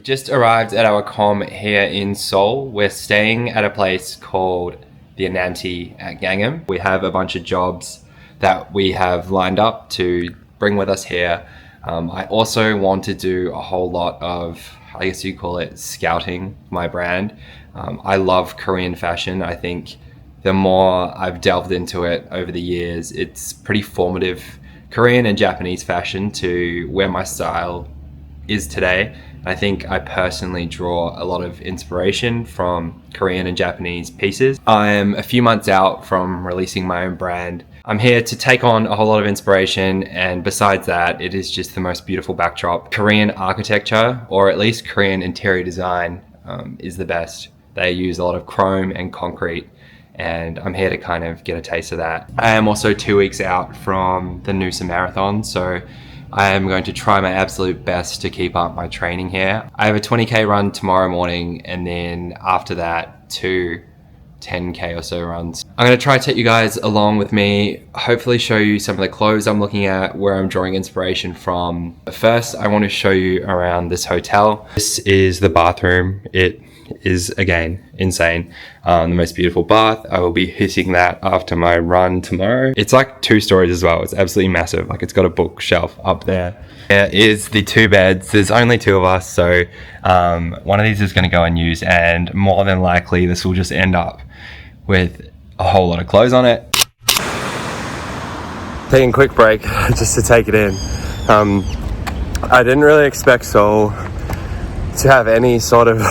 We've just arrived at our comm here in Seoul. We're staying at a place called the Ananti at Gangnam. We have a bunch of jobs that we have lined up to bring with us here. I also want to do a whole lot of, I guess you call it, scouting my brand. I love Korean fashion. I think the more I've delved into it over the years, it's pretty formative, Korean and Japanese fashion, to where my style is today. I think I personally draw a lot of inspiration from Korean and Japanese pieces. I'm a few months out from releasing my own brand. I'm here to take on a whole lot of inspiration, and besides that, it is just the most beautiful backdrop. Korean architecture, or at least Korean interior design, is the best. They use a lot of chrome and concrete, and I'm here to kind of get a taste of that. I am also 2 weeks out from the Noosa Marathon, so I am going to try my absolute best to keep up my training here. I have a 20k run tomorrow morning, and then after that, 2 10k or so runs. I'm going to try to take you guys along with me, hopefully show you some of the clothes I'm looking at, where I'm drawing inspiration from. But first, I want to show you around this hotel. This is the bathroom. It is, again, insane. The most beautiful bath. I will be hitting that after my run tomorrow. It's like 2 stories as well. It's absolutely massive. Like, it's got a bookshelf up there. There is the 2 beds. There's only 2 of us, so one of these is going to go unused, and more than likely this will just end up with a whole lot of clothes on it. Taking a quick break just to take it in. I didn't really expect Seoul to have any sort of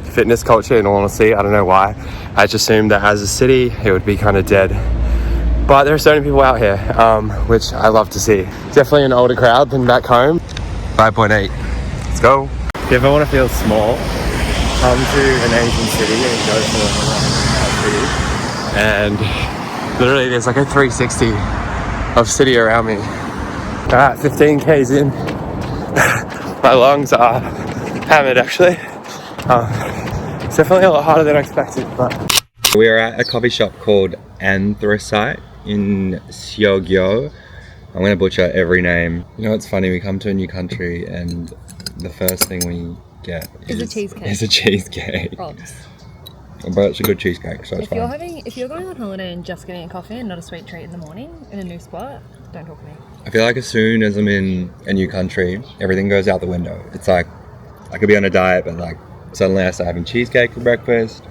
fitness culture, in all honesty. I don't know why. I just assumed that as a city it would be kind of dead, but there are so many people out here, which I love to see. Definitely an older crowd than back home. 5.8. Let's go. If you ever want to feel small, come to an Asian city and go to a city, and literally there's like a 360 of city around me. Alright, 15k's in. My lungs are hammered, actually. It's definitely a lot harder than I expected. But we're at a coffee shop called Anthracite in Seoul. I'm gonna butcher every name. You know, it's funny, we come to a new country and the first thing we get is a cheesecake. Is a cheesecake. Props. But it's a good cheesecake, so it's fine. If you're going on holiday and just getting a coffee and not a sweet treat in the morning in a new spot, don't talk to me. I feel like as soon as I'm in a new country, everything goes out the window. It's like, I could be on a diet, but like, suddenly I start having cheesecake for breakfast.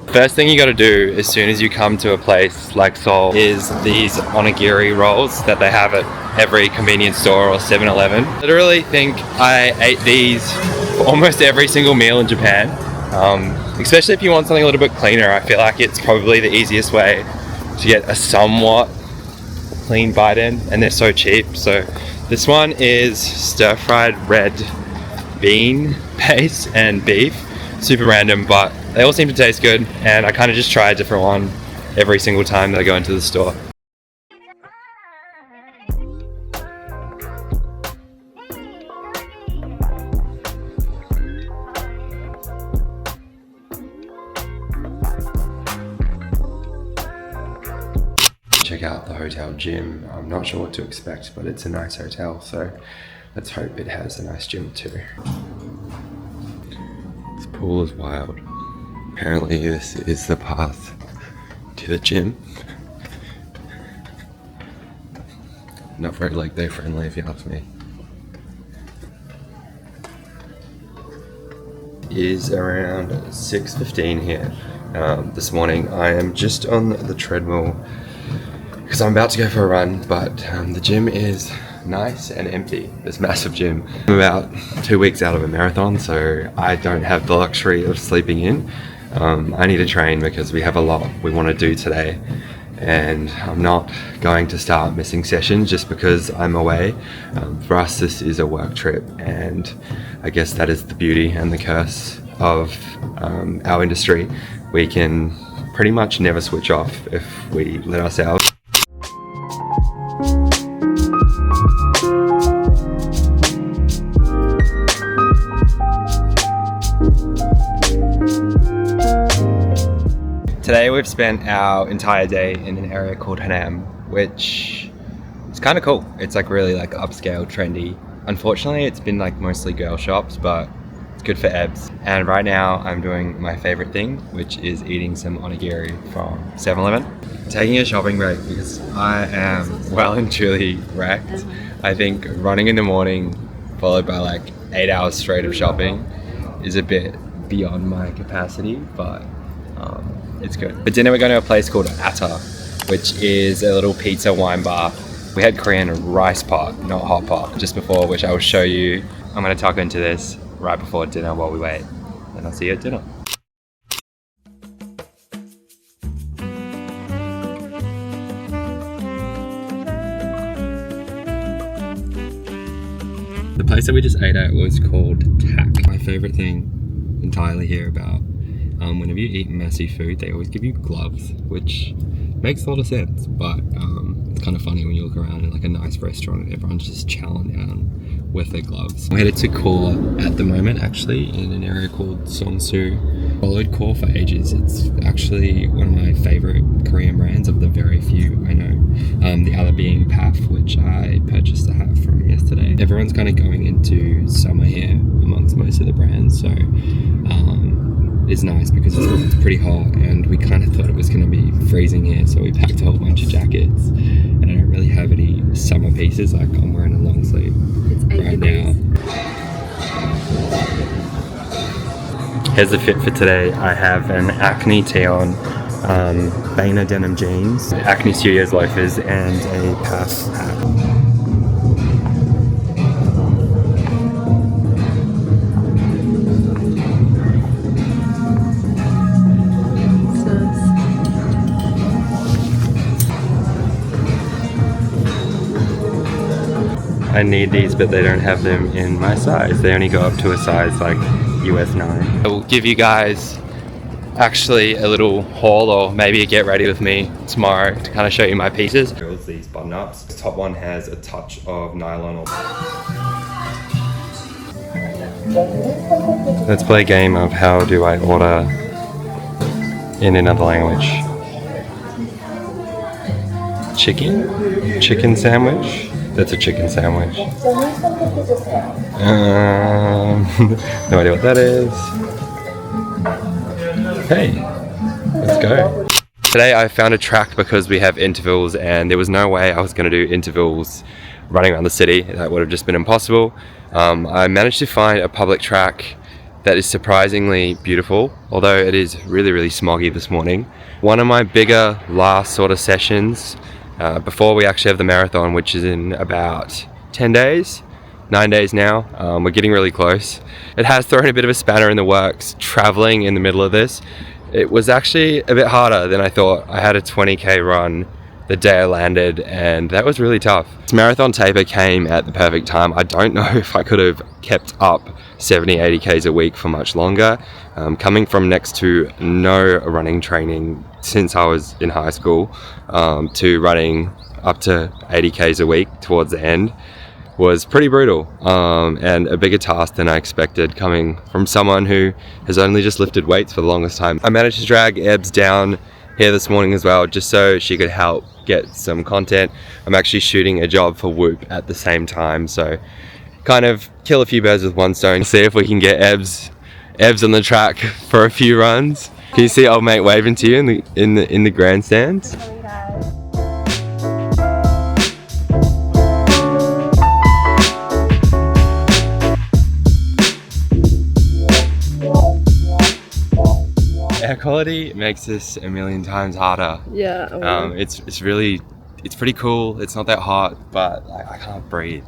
First thing you gotta do as soon as you come to a place like Seoul is these onigiri rolls that they have at every convenience store or 7-Eleven. I literally think I ate these for almost every single meal in Japan. Especially if you want something a little bit cleaner, I feel like it's probably the easiest way to get a somewhat clean bite in, and they're so cheap. So this one is stir-fried red bean paste and beef. Super random, but they all seem to taste good, and I kind of just try a different one every single time that I go into the store. Check out the hotel gym. I'm not sure what to expect, but it's a nice hotel, so let's hope it has a nice gym too. This pool is wild. Apparently this is the path to the gym. Not very leg day friendly, if you ask me. It is around 6:15 here. This morning I am just on the treadmill because I'm about to go for a run, but the gym is nice and empty, this massive gym. I'm about 2 weeks out of a marathon, so I don't have the luxury of sleeping in. I need to train because we have a lot we want to do today, and I'm not going to start missing sessions just because I'm away. For us, this is a work trip, and I guess that is the beauty and the curse of our industry. We can pretty much never switch off if we let ourselves. Today we've spent our entire day in an area called Hanam, which is kind of cool. It's like really like upscale, trendy. Unfortunately, it's been like mostly girl shops, but it's good for Ebbs. And right now I'm doing my favorite thing, which is eating some onigiri from 7-Eleven. Taking a shopping break because I am well and truly wrecked. I think running in the morning followed by like 8 hours straight of shopping is a bit beyond my capacity, but it's good. For dinner we're going to a place called Atta, which is a little pizza wine bar. We had Korean rice pot, not hot pot, just before, which I will show you. I'm going to tuck into this right before dinner while we wait, and I'll see you at dinner. The place that we just ate at was called Tak. My favorite thing entirely here about whenever you eat messy food, they always give you gloves, which makes a lot of sense, but it's kind of funny when you look around in like a nice restaurant and everyone's just chowing down with their gloves. We're headed to Core at the moment, actually, in an area called Songsu. Followed Core for ages. It's actually one of my favorite Korean brands of the very few I know. The other being PAF, which I purchased a hat from yesterday. Everyone's kind of going into summer here amongst most of the brands, so it's nice because it's pretty hot, and we kind of thought it was going to be freezing here, so we packed a whole bunch of jackets, and I don't really have any summer pieces. Like, I'm wearing a long sleeve right now. Here's the fit for today. I have an Acne tee-on, Baina denim jeans, Acne Studios loafers, and a PAF hat. I need these, but they don't have them in my size. They only go up to a size like US 9. I will give you guys actually a little haul, or maybe a get ready with me tomorrow to kind of show you my pieces. These button ups. The top one has a touch of nylon. Let's play a game of how do I order in another language. Chicken sandwich. That's a chicken sandwich. No idea what that is. Hey, let's go. Today I found a track because we have intervals, and there was no way I was going to do intervals running around the city. That would have just been impossible. I managed to find a public track that is surprisingly beautiful, although it is really, really smoggy this morning. One of my bigger last sort of sessions before we actually have the marathon, which is in about 10 days, 9 days now. We're getting really close. It has thrown a bit of a spanner in the works traveling in the middle of this. It was actually a bit harder than I thought. I had a 20k run the day I landed, and that was really tough. This marathon taper came at the perfect time. I don't know if I could have kept up 70-80k's a week for much longer. Coming from next to no running training since I was in high school to running up to 80k's a week towards the end was pretty brutal, and a bigger task than I expected, coming from someone who has only just lifted weights for the longest time. I managed to drag Ebbs down here this morning as well, just so she could help get some content. I'm actually shooting a job for Whoop at the same time, so kind of kill a few birds with one stone. See if we can get Ebbs on the track for a few runs. Can you see old mate waving to you in the grandstands? Air quality makes this a million times harder. Yeah. It's pretty cool. It's not that hot, but I can't breathe.